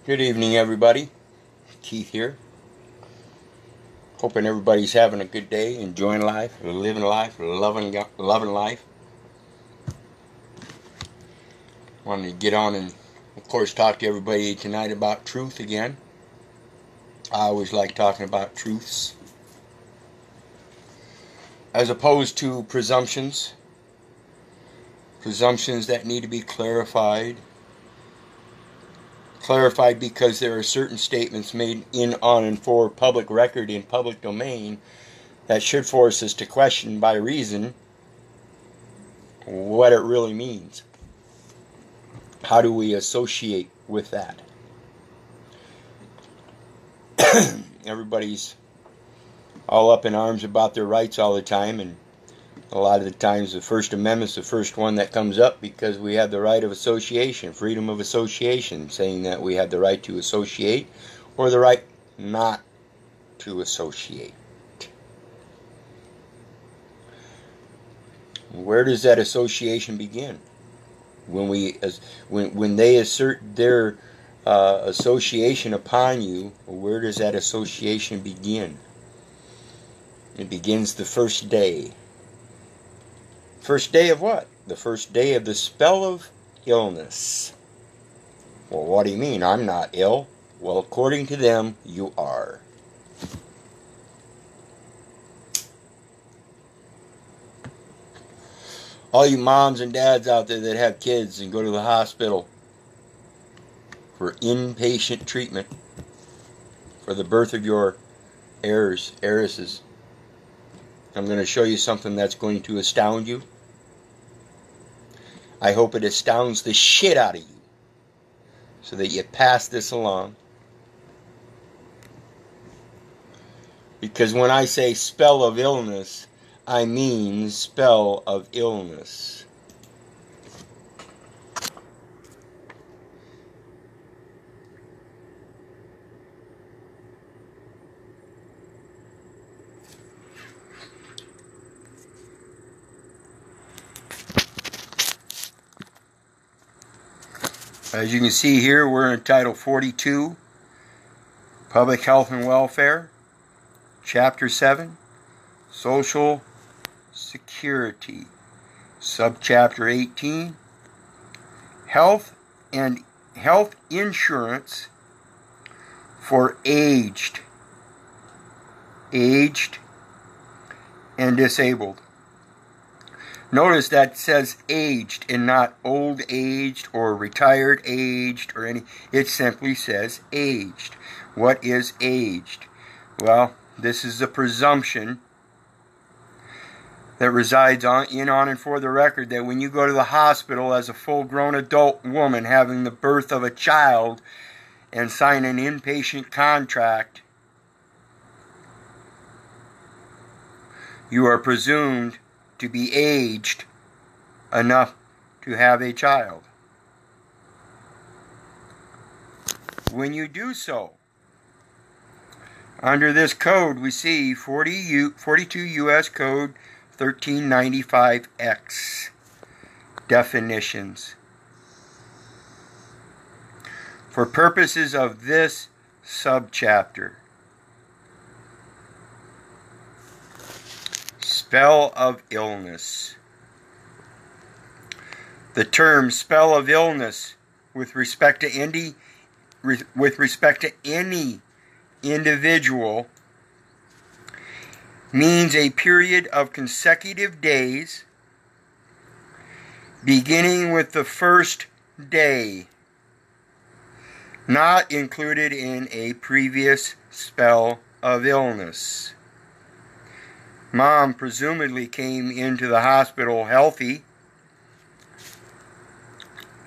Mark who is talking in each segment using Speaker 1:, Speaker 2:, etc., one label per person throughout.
Speaker 1: Good evening, everybody. Keith here. Hoping everybody's having a good day, enjoying life, living life, loving life. Wanted to get on and, of course, talk to everybody tonight about truth again. I always like talking about truths, as opposed to presumptions. Presumptions that need to be clarified because there are certain statements made in, on, and for public record in public domain that should force us to question by reason what it really means. How do we associate with that? Everybody's all up in arms about their rights all the time, and a lot of the times the First Amendment's the first one that comes up because we have the right of association, freedom of association, saying that we have the right to associate or the right not to associate. Where does that association begin? When they assert their association upon you, where does that association begin? It begins the first day. First day of what? The first day of the spell of illness. Well, what do you mean? I'm not ill. Well, according to them, you are. All you moms and dads out there that have kids and go to the hospital for inpatient treatment for the birth of your heiresses, I'm going to show you something that's going to astound you. I hope it astounds the shit out of you so that you pass this along. Because when I say spell of illness, I mean spell of illness. As you can see here, we're in Title 42, Public Health and Welfare, Chapter 7, Social Security, Subchapter 18, Health and Health Insurance for aged and disabled. Notice that says aged and not old aged or retired aged or any. It simply says aged. What is aged? Well, this is a presumption that resides in, on, and for the record that when you go to the hospital as a full-grown adult woman having the birth of a child and sign an inpatient contract, you are presumed to be aged enough to have a child. When you do so, under this code we see 42 U.S. Code 1395X, definitions. For purposes of this subchapter, spell of illness. The term spell of illness with respect to any individual means a period of consecutive days beginning with the first day not included in a previous spell of illness. Mom presumably came into the hospital healthy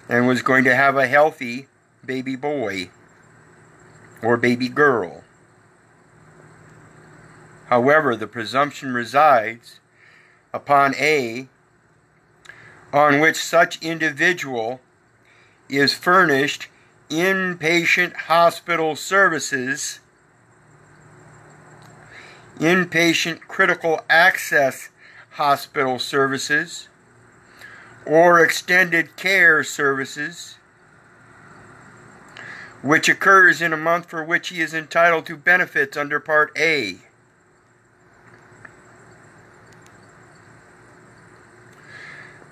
Speaker 1: and was going to have a healthy baby boy or baby girl. However, the presumption resides upon on which such individual is furnished inpatient hospital services, inpatient critical access hospital services, or extended care services, which occurs in a month for which he is entitled to benefits under Part A.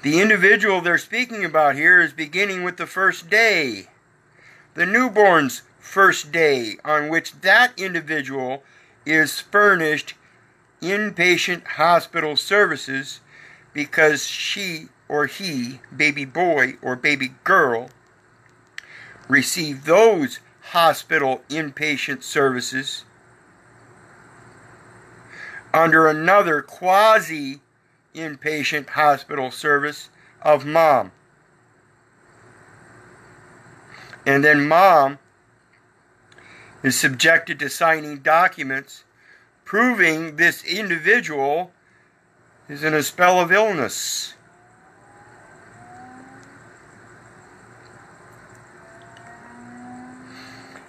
Speaker 1: The individual they're speaking about here is beginning with the first day, the newborn's first day, on which that individual is furnished inpatient hospital services because she or he, baby boy or baby girl, receive those hospital inpatient services under another quasi-inpatient hospital service of mom. And then mom is subjected to signing documents proving this individual is in a spell of illness.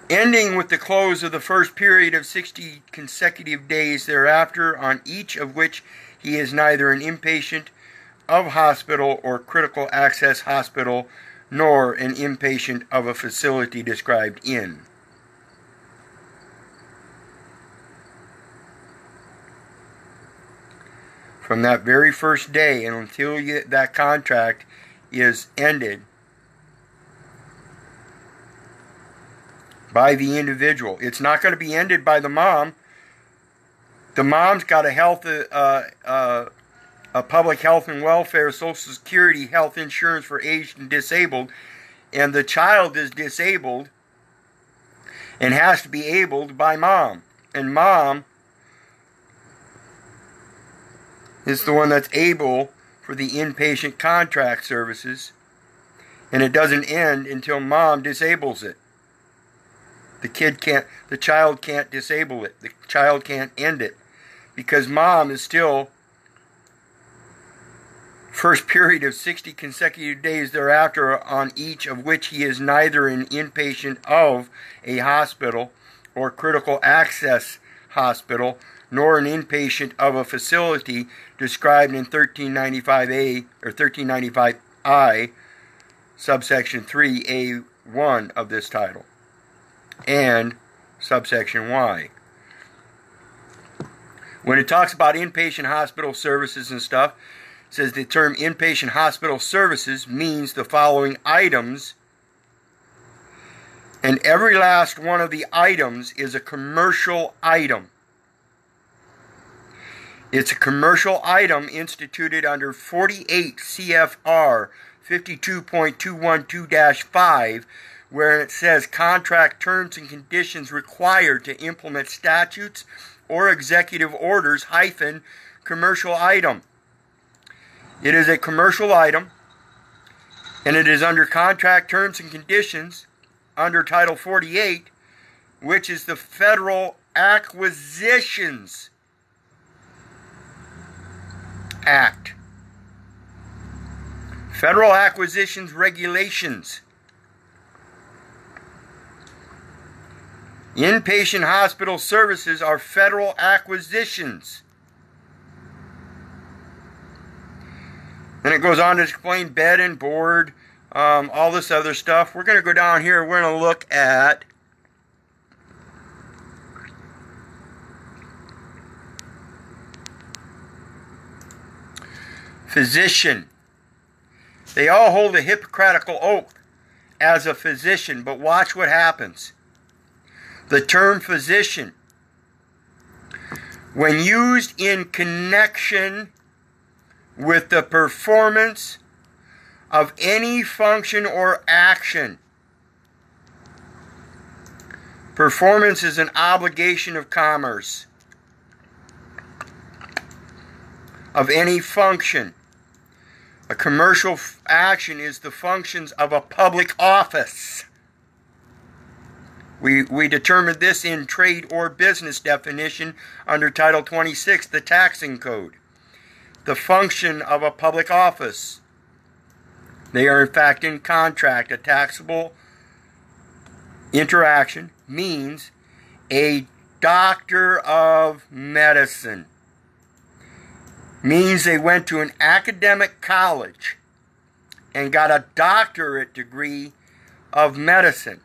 Speaker 1: Ending with the close of the first period of 60 consecutive days thereafter, on each of which he is neither an inpatient of hospital or critical access hospital, nor an inpatient of a facility described in. From that very first day and until that contract is ended by the individual. It's not going to be ended by the mom. The mom's got a public health and welfare, Social Security, health insurance for aged and disabled, and the child is disabled and has to be abled by mom. And mom is the one that's able for the inpatient contract services, and it doesn't end until mom disables it. The child can't disable it. The child can't end it because mom is still first period of 60 consecutive days thereafter, on each of which he is neither an inpatient of a hospital or critical access hospital, nor an inpatient of a facility described in 1395A or 1395I, subsection 3A1 of this title, and subsection Y. When it talks about inpatient hospital services and stuff, it says the term inpatient hospital services means the following items, and every last one of the items is a commercial item. It's a commercial item instituted under 48 CFR 52.212-5, where it says contract terms and conditions required to implement statutes or executive orders - commercial item. It is a commercial item, and it is under contract terms and conditions under Title 48, which is the Federal Acquisitions Act. Federal Acquisitions Regulations. Inpatient hospital services are federal acquisitions. Then it goes on to explain bed and board, all this other stuff. We're going to go down here. We're going to look at physician. They all hold a Hippocratical oath as a physician, but watch what happens. The term physician, when used in connection with the performance of any function or action. Performance is an obligation of commerce of any function. A commercial action is the functions of a public office. We determined this in trade or business definition under Title 26, the Taxing Code. The function of a public office. They are in fact in contract. A taxable interaction means a doctor of medicine. Means they went to an academic college and got a doctorate degree of medicine.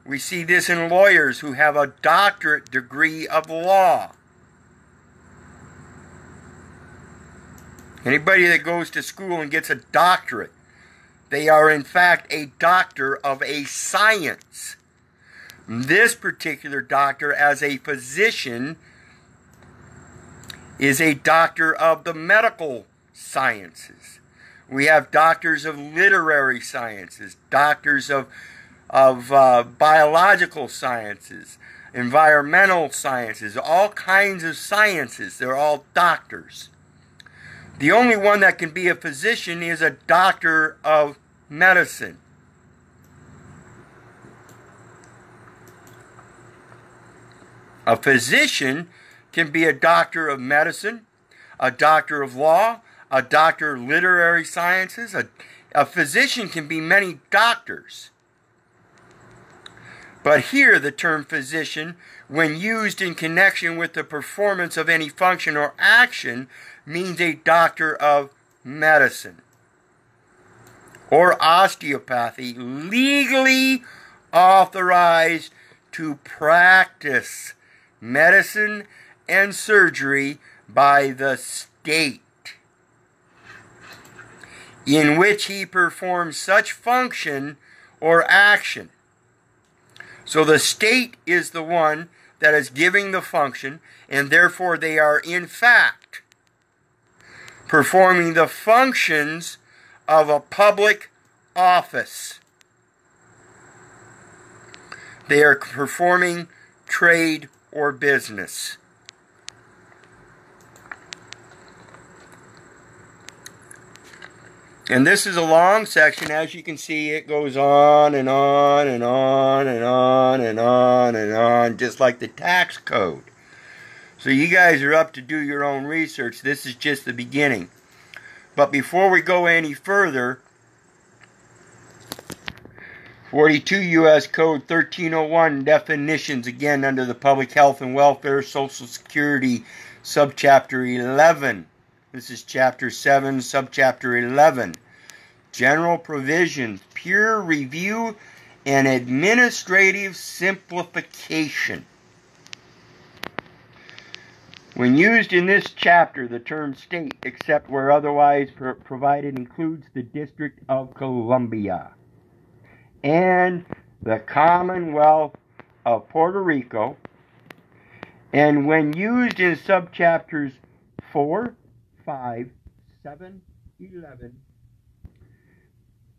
Speaker 1: We see this in lawyers who have a doctorate degree of law. Anybody that goes to school and gets a doctorate, they are in fact a doctor of a science. This particular doctor, as a physician, is a doctor of the medical sciences. We have doctors of literary sciences, doctors of biological sciences, environmental sciences, all kinds of sciences. They're all doctors. The only one that can be a physician is a doctor of medicine. A physician can be a doctor of medicine, a doctor of law, a doctor of literary sciences. A physician can be many doctors. But here the term physician, when used in connection with the performance of any function or action, means a doctor of medicine or osteopathy, legally authorized to practice medicine and surgery by the state, in which he performs such function or action. So the state is the one that is giving the function, and therefore they are in fact performing the functions of a public office. They are performing trade or business. And this is a long section. As you can see, it goes on and on and on and on and on and on, just like the tax code. So you guys are up to do your own research. This is just the beginning. But before we go any further, 42 U.S. Code 1301 definitions, again under the Public Health and Welfare, Social Security, Subchapter 11. This is Chapter 7, Subchapter 11. General provisions, peer review, and administrative simplification. When used in this chapter, the term state, except where otherwise provided, includes the District of Columbia and the Commonwealth of Puerto Rico, and when used in subchapters 4, 5, 7, 11,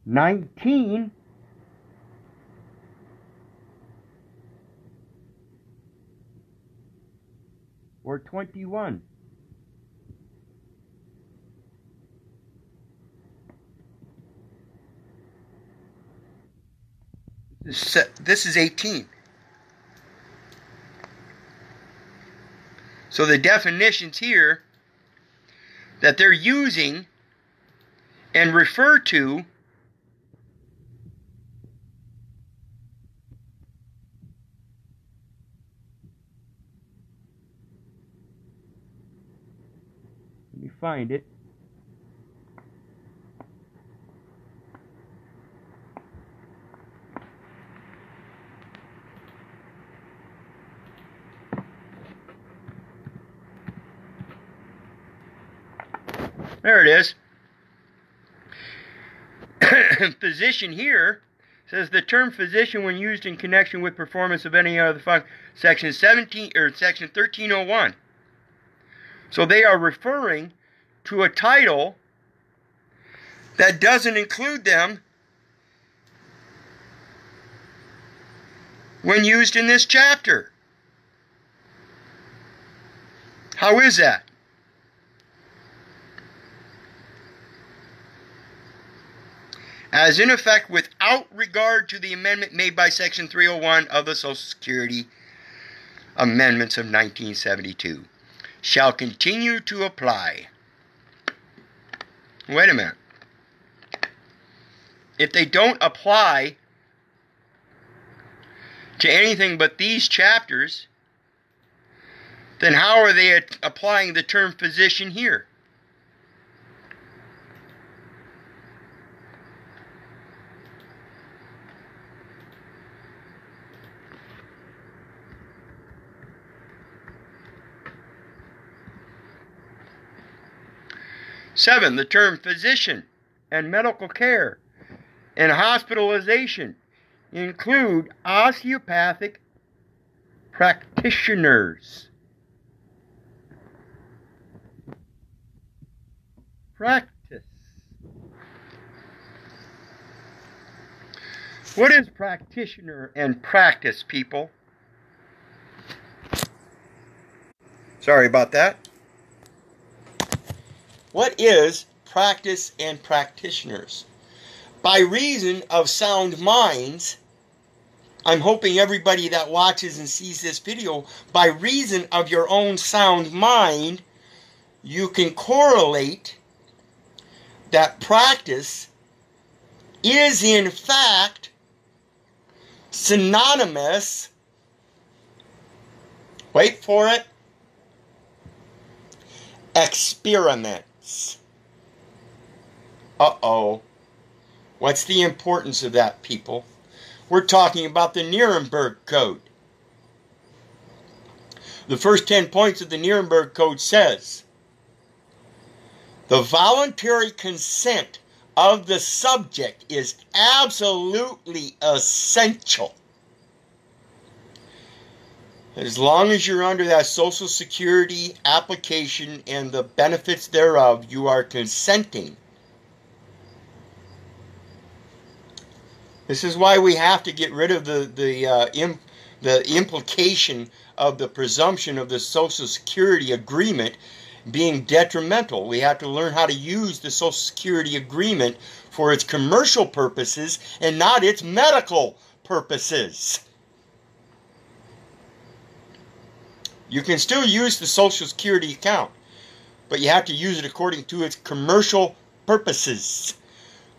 Speaker 1: 19, or 21. This is 18. So the definitions here that they're using and refer to let me find it. There it is. Physician here says the term physician, when used in connection with performance of any other function, section 17 or section 1301. So they are referring to a title that doesn't include them when used in this chapter. How is that? As in effect, without regard to the amendment made by Section 301 of the Social Security Amendments of 1972, shall continue to apply. Wait a minute. If they don't apply to anything but these chapters, then how are they applying the term physician here? 7. The term physician and medical care and hospitalization include osteopathic practitioners. Practice. What is practitioner and practice, people? Sorry about that. What is practice and practitioners? By reason of sound minds, I'm hoping everybody that watches and sees this video, by reason of your own sound mind, you can correlate that practice is in fact synonymous, wait for it, experiments. Uh-oh. What's the importance of that, people? We're talking about the Nuremberg Code. The first 10 points of the Nuremberg Code says, the voluntary consent of the subject is absolutely essential. As long as you're under that Social Security application and the benefits thereof, you are consenting. This is why we have to get rid of the implication of the presumption of the Social Security agreement being detrimental. We have to learn how to use the Social Security agreement for its commercial purposes and not its medical purposes. You can still use the Social Security account, but you have to use it according to its commercial purposes.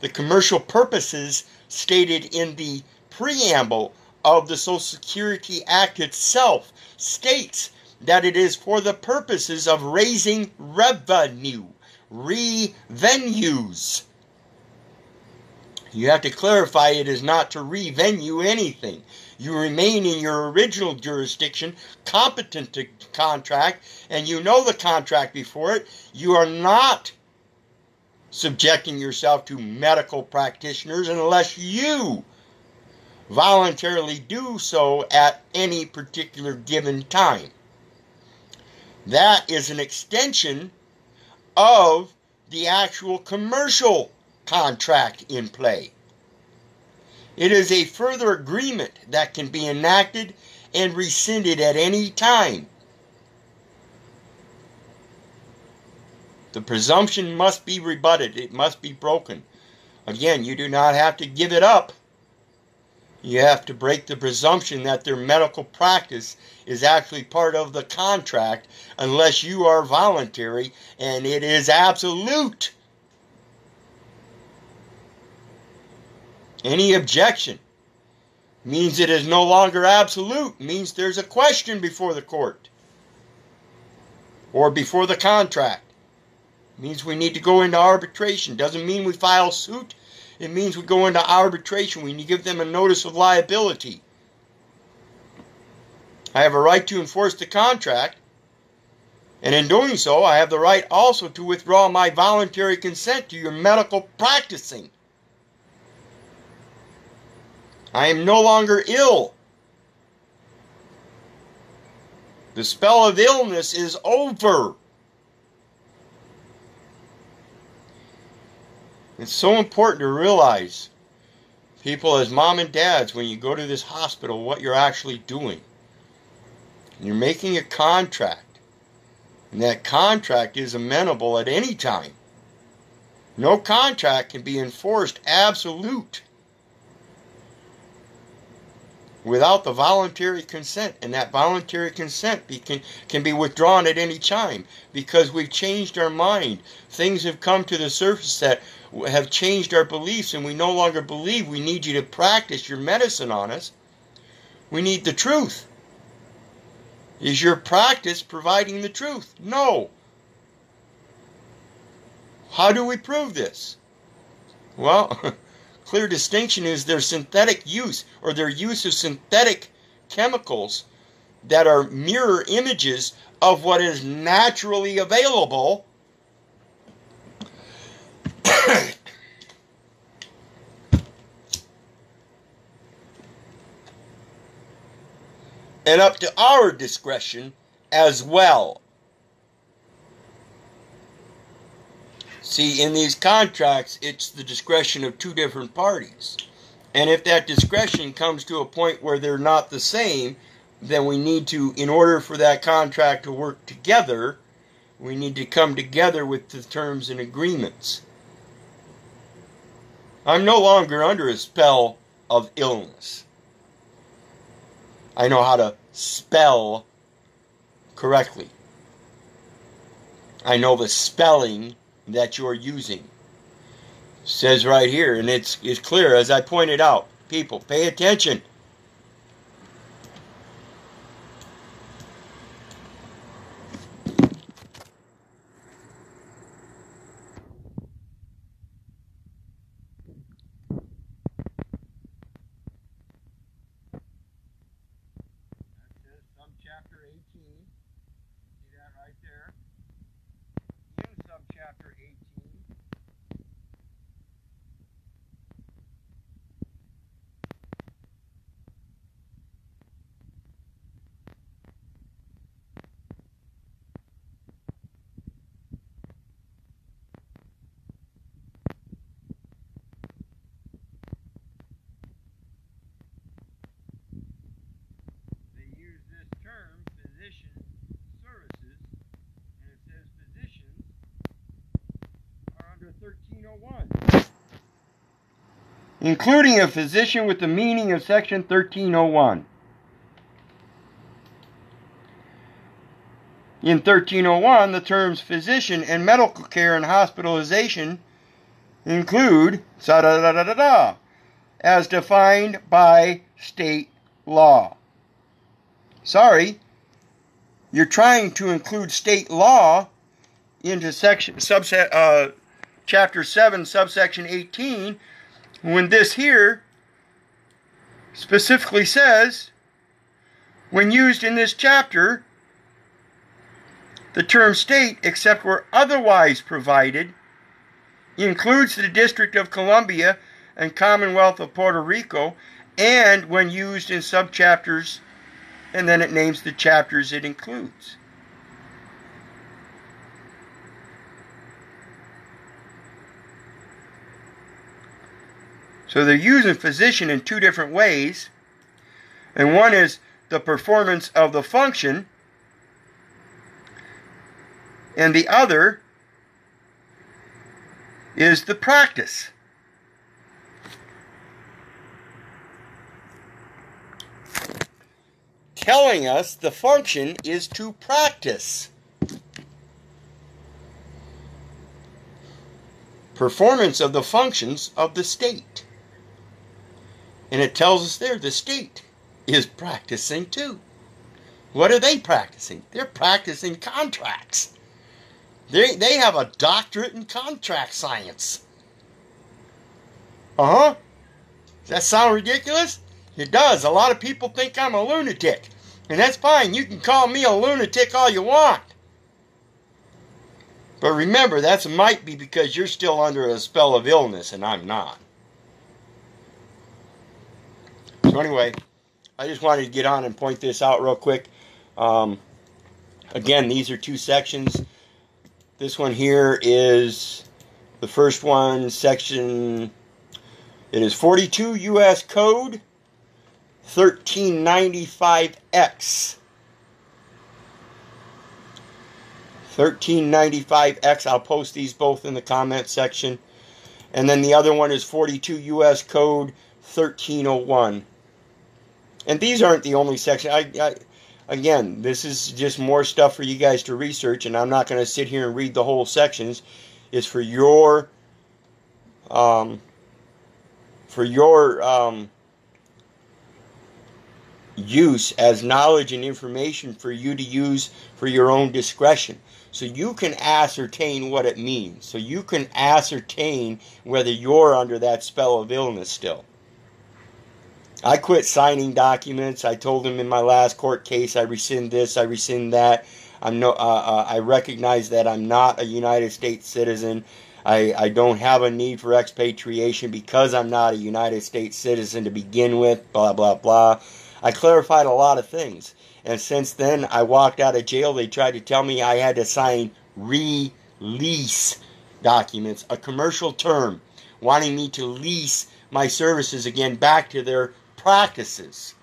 Speaker 1: The commercial purposes stated in the preamble of the Social Security Act itself states that it is for the purposes of raising revenues. You have to clarify it is not to revenue anything. You remain in your original jurisdiction, competent to contract, and you know the contract before it. You are not subjecting yourself to medical practitioners unless you voluntarily do so at any particular given time. That is an extension of the actual commercial contract in play. It is a further agreement that can be enacted and rescinded at any time. The presumption must be rebutted. It must be broken. Again, you do not have to give it up. You have to break the presumption that their medical practice is actually part of the contract unless you are voluntary and it is absolute. Any objection means it is no longer absolute, means there's a question before the court or before the contract. It means we need to go into arbitration. Doesn't mean we file suit. It means we go into arbitration. We need to give them a notice of liability. I have a right to enforce the contract, and in doing so, I have the right also to withdraw my voluntary consent to your medical practicing. I am no longer ill. The spell of illness is over. It's so important to realize, people as mom and dads, when you go to this hospital, what you're actually doing. You're making a contract. And that contract is amenable at any time. No contract can be enforced absolute without the voluntary consent. And that voluntary consent can be withdrawn at any time because we've changed our mind. Things have come to the surface that have changed our beliefs, and we no longer believe we need you to practice your medicine on us. We need the truth. Is your practice providing the truth? No. How do we prove this? Well, clear distinction is their synthetic use or their use of synthetic chemicals that are mirror images of what is naturally available and up to our discretion as well. See, in these contracts, it's the discretion of two different parties. And if that discretion comes to a point where they're not the same, then we need to, in order for that contract to work together, we need to come together with the terms and agreements. I'm no longer under a spell of illness. I know how to spell correctly. I know the spelling that you're using. It says right here, and it's clear, as I pointed out. People, pay attention. Subchapter 18. See that right there? In subchapter 18. Term, physician services, and it says physicians are under 1301, including a physician with the meaning of section 1301. In 1301, the terms physician and medical care and hospitalization include as defined by state law. Sorry, you're trying to include state law into chapter 7, subsection 18, when this here specifically says, when used in this chapter, the term state, except where otherwise provided, includes the District of Columbia and Commonwealth of Puerto Rico, and when used in subchapters, and then it names the chapters it includes. So they're using physician in two different ways. And one is the performance of the function, and the other is the practice. Telling us the function is to practice. Performance of the functions of the state. And it tells us there the state is practicing too. What are they practicing? They're practicing contracts. They have a doctorate in contract science. Does that sound ridiculous? It does. A lot of people think I'm a lunatic. And that's fine. You can call me a lunatic all you want. But remember, that might be because you're still under a spell of illness and I'm not. So anyway, I just wanted to get on and point this out real quick. Again, these are two sections. This one here is the first one, section, it is 42 U.S. Code 1395X. 1395X. I'll post these both in the comment section. And then the other one is 42 U.S. Code 1301. And these aren't the only sections. Again, this is just more stuff for you guys to research, and I'm not going to sit here and read the whole sections. It's for your use as knowledge and information for you to use for your own discretion. So you can ascertain what it means. So you can ascertain whether you're under that spell of illness still. I quit signing documents. I told them in my last court case, I rescind this, I rescind that. I recognize that I'm not a United States citizen. I don't have a need for expatriation because I'm not a United States citizen to begin with, blah, blah, blah. I clarified a lot of things. And since then, I walked out of jail. They tried to tell me I had to sign release documents, a commercial term, wanting me to lease my services again back to their practices.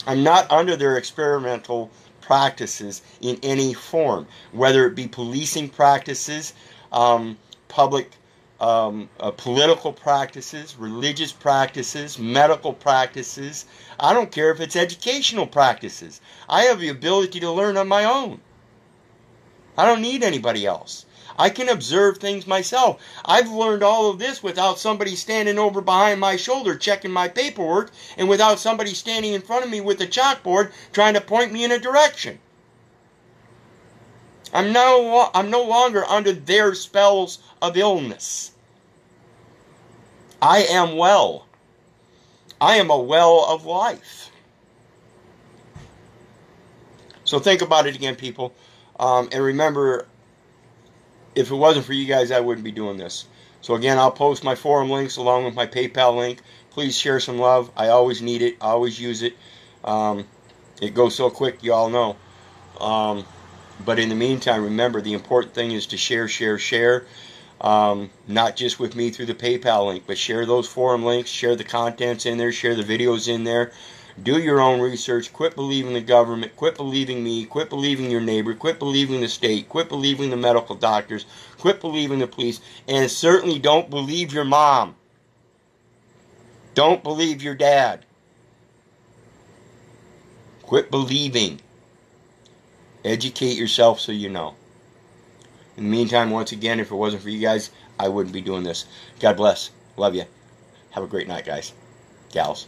Speaker 1: I'm not under their experimental practices in any form, whether it be policing practices, public political practices, religious practices, medical practices. I don't care if it's educational practices. I have the ability to learn on my own. I don't need anybody else. I can observe things myself. I've learned all of this without somebody standing over behind my shoulder checking my paperwork, and without somebody standing in front of me with a chalkboard trying to point me in a direction. I'm no longer under their spells of illness. I am well. I am a well of life. So think about it again, people. And remember, if it wasn't for you guys, I wouldn't be doing this. So again, I'll post my forum links along with my PayPal link. Please share some love. I always need it. I always use it. It goes so quick, you all know. But in the meantime, remember, the important thing is to share. Not just with me through the PayPal link, but share those forum links, share the contents in there, share the videos in there. Do your own research. Quit believing the government. Quit believing me. Quit believing your neighbor. Quit believing the state. Quit believing the medical doctors. Quit believing the police. And certainly don't believe your mom. Don't believe your dad. Quit believing. Educate yourself so you know. In the meantime, once again, if it wasn't for you guys, I wouldn't be doing this. God bless. Love you. Have a great night, guys. Gals.